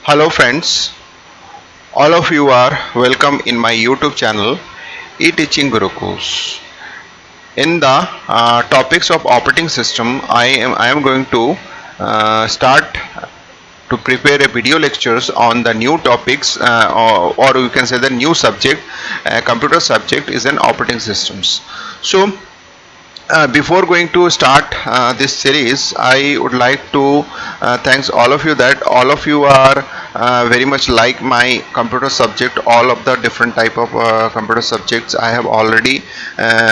Hello friends, all of you are welcome in my YouTube channel e-teaching Gurukus. In the topics of operating system, I am going to start to prepare a video lectures on the new topics or you can say the new subject. Computer subject is an operating systems. So before going to start this series, I would like to thanks all of you that all of you are very much like my computer subject. All of the different type of computer subjects I have already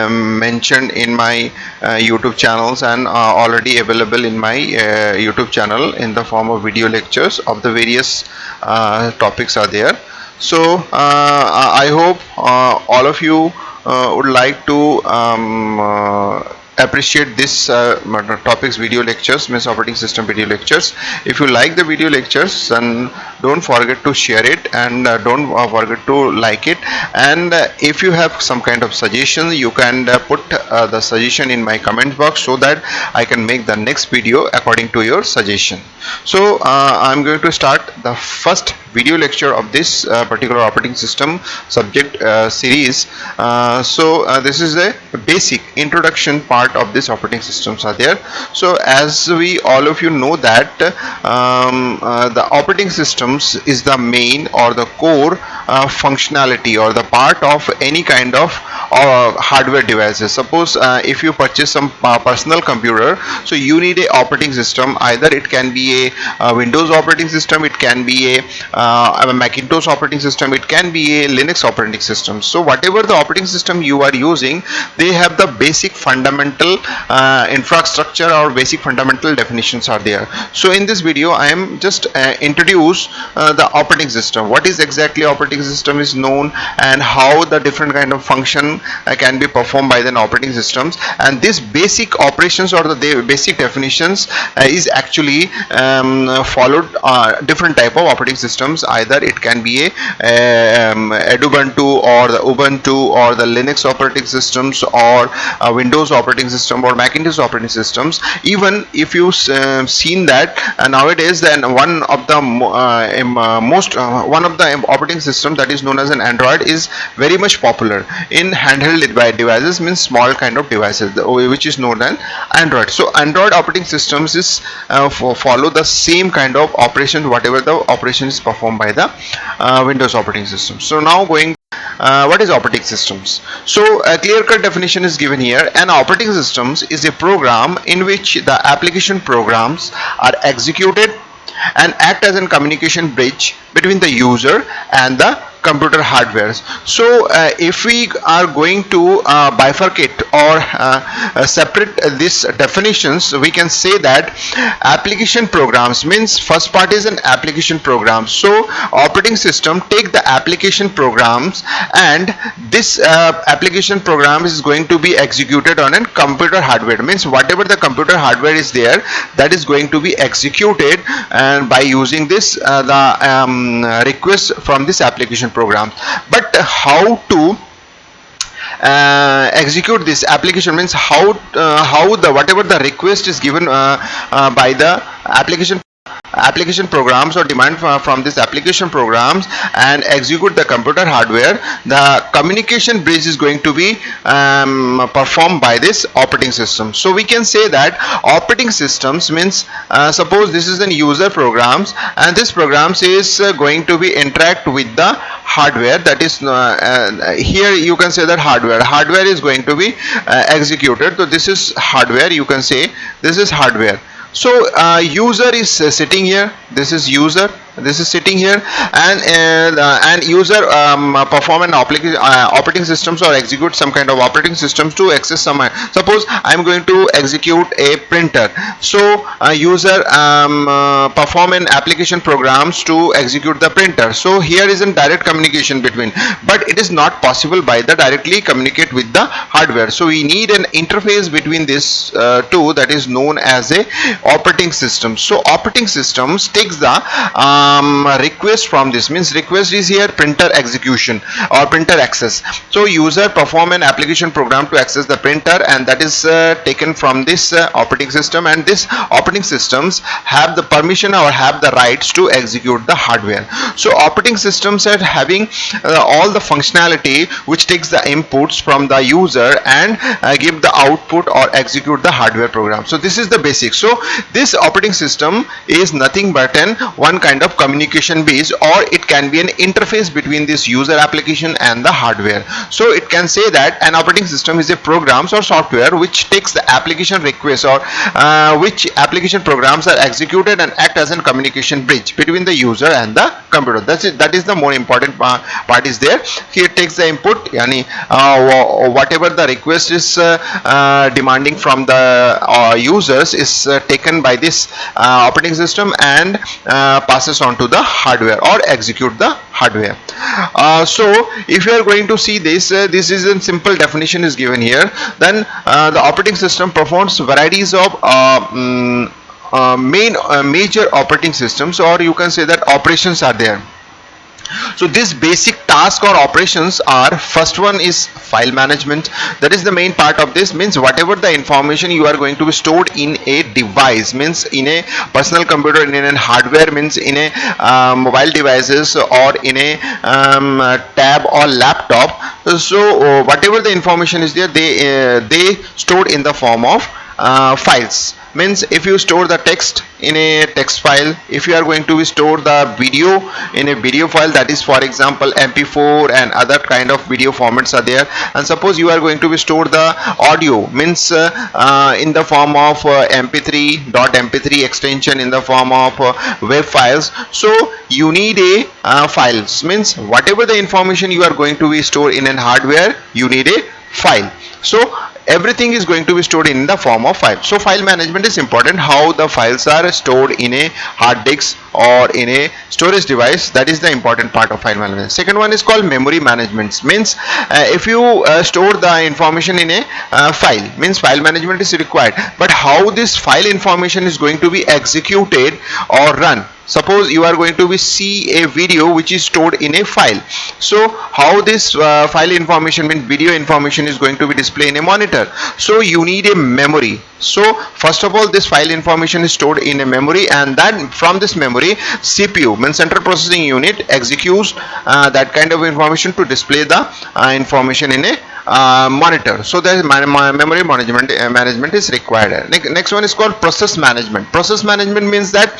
mentioned in my YouTube channels and already available in my YouTube channel in the form of video lectures of the various topics are there. So I hope all of you would like to appreciate this topics video lectures, means operating system video lectures. If you like the video lectures, then don't forget to share it and don't forget to like it. And if you have some kind of suggestion, you can put the suggestion in my comment box so that I can make the next video according to your suggestion. So I'm going to start the first video lecture of this particular operating system subject series. This is a basic introduction part of this operating systems are there. So as we all of you know that the operating systems is the main or the core functionality or the part of any kind of hardware devices. Suppose if you purchase some personal computer, so you need a operating system. Either it can be a Windows operating system, it can be a Macintosh operating system, it can be a Linux operating system. So whatever the operating system you are using, they have the basic fundamental infrastructure or basic fundamental definitions are there. So in this video I am just introduce the operating system. What is exactly operating system is known, and how the different kind of function can be performed by the operating systems, and this basic operations or the basic definitions is actually followed different type of operating systems. Either it can be a Ubuntu or the Ubuntu or the Linux operating systems or Windows operating system or Macintosh operating systems. Even if you seen that nowadays, then one of the operating system that is known as an Android is very much popular in handheld devices, means small kind of devices, which is known as Android. So Android operating systems is follow the same kind of operation, whatever the operation is performed by the Windows operating system. So now going what is operating systems? So a clear-cut definition is given here. An operating systems is a program in which the application programs are executed and act as a communication bridge between the user and the computer hardware. So if we are going to bifurcate or separate these definitions, we can say that application programs means first part is an application program. So operating system take the application programs, and this application program is going to be executed on a computer hardware, means whatever the computer hardware is there, that is going to be executed and by using this the request from this application program. But how to execute this application, means how the whatever the request is given by the application programs or demand from this application programs and execute the computer hardware, the communication bridge is going to be performed by this operating system. So we can say that operating systems means suppose this is an user programs, and this programs is going to be interact with the hardware, that is here you can say that hardware is going to be executed. So this is hardware, you can say this is hardware. So user is sitting here, this is user, this is sitting here, and user perform an operating systems or execute some kind of operating systems to access some. Suppose I am going to execute a printer, so user perform an application programs to execute the printer. So here is a direct communication between, but it is not possible by the directly communicate with the hardware. So we need an interface between this two, that is known as a operating system. So operating systems takes the request from this. Means request is here printer execution or printer access. So user perform an application program to access the printer, and that is taken from this operating system, and this operating systems have the permission or have the rights to execute the hardware. So operating systems are having all the functionality which takes the inputs from the user and give the output or execute the hardware program. So this is the basic. So this operating system is nothing but one kind of communication base, or it can be an interface between this user application and the hardware. So it can say that an operating system is a programs or software which takes the application requests, or which application programs are executed and act as a communication bridge between the user and the computer. That's it. That is the more important part is there. Here it takes the input, yani whatever the request is demanding from the users is taken by this operating system and passes on to the hardware or execute the hardware. So if you are going to see this, this is a simple definition is given here. Then the operating system performs varieties of major operating systems, or you can say that operations are there. So this basic task or operations are, first one is file management. That is the main part of this. Means whatever the information you are going to be stored in a device, means in a personal computer, in a hardware, means in a mobile devices, or in a tab or laptop. So whatever the information is there, they stored in the form of files. Means if you store the text in a text file, if you are going to store the video in a video file, that is for example MP4 and other kind of video formats are there. And suppose you are going to store the audio, means in the form of mp3 extension, in the form of web files. So you need a files, means whatever the information you are going to be stored in an hardware, you need a file. So everything is going to be stored in the form of file. So file management is important. How the files are stored in a hard disk or in a storage device, that is the important part of file management. Second one is called memory management. Means if you store the information in a file, means file management is required. But how this file information is going to be executed or run? Suppose you are going to be see a video which is stored in a file. So how this file information, means video information, is going to be displayed in a monitor? So you need a memory. So first of all, this file information is stored in a memory, and then from this memory, CPU, means central processing unit, executes that kind of information to display the information in a monitor. So the memory management is required. Next one is called process management. Process management means that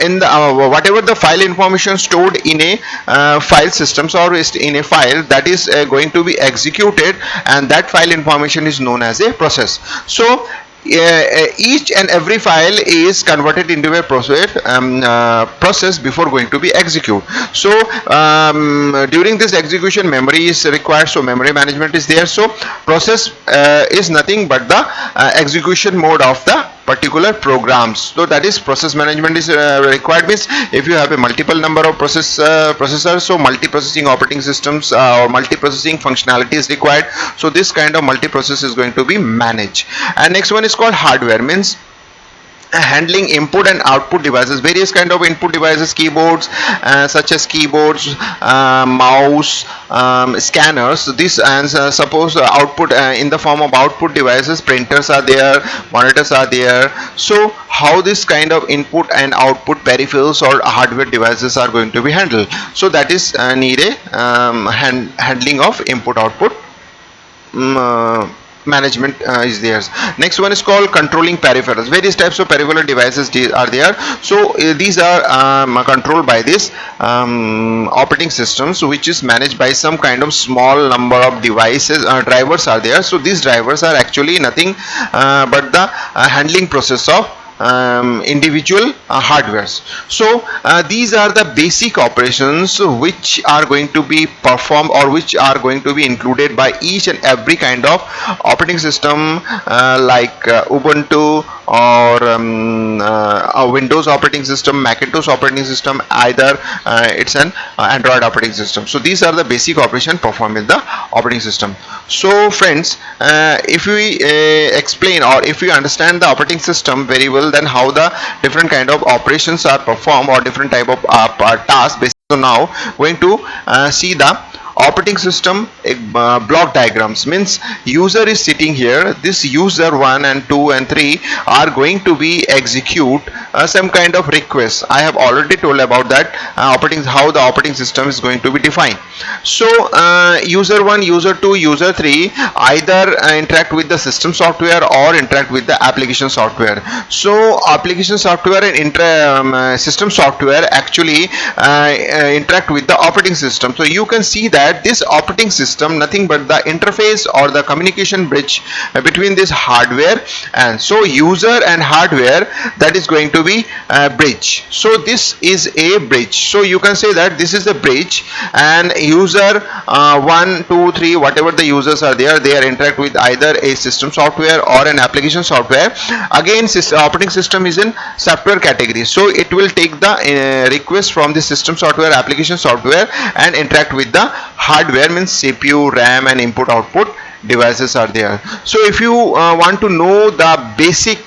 in the whatever the file information stored in a file systems or in a file, that is going to be executed, and that file information is known as a process. So each and every file is converted into a process before going to be executed. So during this execution, memory is required, so memory management is there. So process is nothing but the execution mode of the particular programs. So that is process management is required. Means if you have a multiple number of processors, so multi-processing operating systems or multi-processing functionality is required. So this kind of multi-process is going to be managed. And next one is called hardware. Means handling input and output devices, various kind of input devices, keyboards such as keyboards, mouse, scanners. This, and suppose output in the form of output devices, printers are there, monitors are there. So how this kind of input and output peripherals or hardware devices are going to be handled? So that is need a handling of input output management is there. Next one is called controlling peripherals. Various types of peripheral devices are there. So these are controlled by this operating systems, which is managed by some kind of small number of devices. Drivers are there. So these drivers are actually nothing but the handling process of individual hardwares. So these are the basic operations which are going to be performed or which are going to be included by each and every kind of operating system like Ubuntu or a Windows operating system, Macintosh operating system, either it's an Android operating system. So these are the basic operation performed in the operating system. So friends, if we explain or if we understand the operating system very well, level, then how the different kind of operations are performed or different type of tasks. Basically, so now going to see the operating system block diagrams. Means user is sitting here, this user 1 and 2 and 3 are going to be execute some kind of request. I have already told about that how the operating system is going to be defined. So user 1, user 2, user 3 either interact with the system software or interact with the application software. So application software and system software actually interact with the operating system. So you can see that this operating system nothing but the interface or the communication bridge between this hardware, and so user and hardware, that is going to be a bridge. So this is a bridge. So you can say that this is the bridge, and user 1, 2, 3, whatever the users are there, they are interact with either a system software or an application software. Again, operating system is in software category, so it will take the request from the system software, application software, and interact with the hardware, means CPU, RAM, and input output devices are there. So if you want to know the basic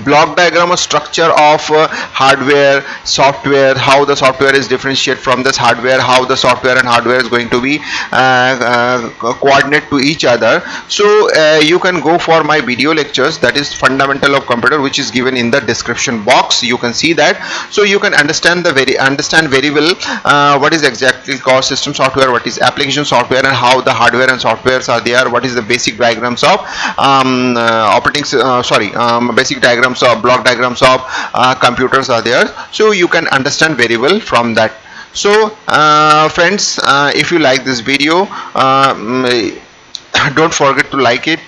block diagram or structure of hardware, software, how the software is differentiated from this hardware, how the software and hardware is going to be coordinate to each other, so you can go for my video lectures, that is fundamental of computer, which is given in the description box. You can see that, so you can understand very well what is exactly called system software, what is application software, and how the hardware and softwares are there, what is the basic diagrams of basic diagrams of block diagrams of computers are there. So you can understand very well from that. So friends, if you like this video, don't forget to like it,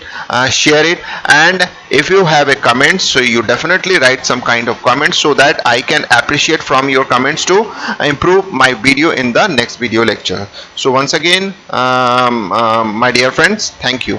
share it, and if you have a comment, so you definitely write some kind of comments so that I can appreciate from your comments to improve my video in the next video lecture. So once again, my dear friends, thank you.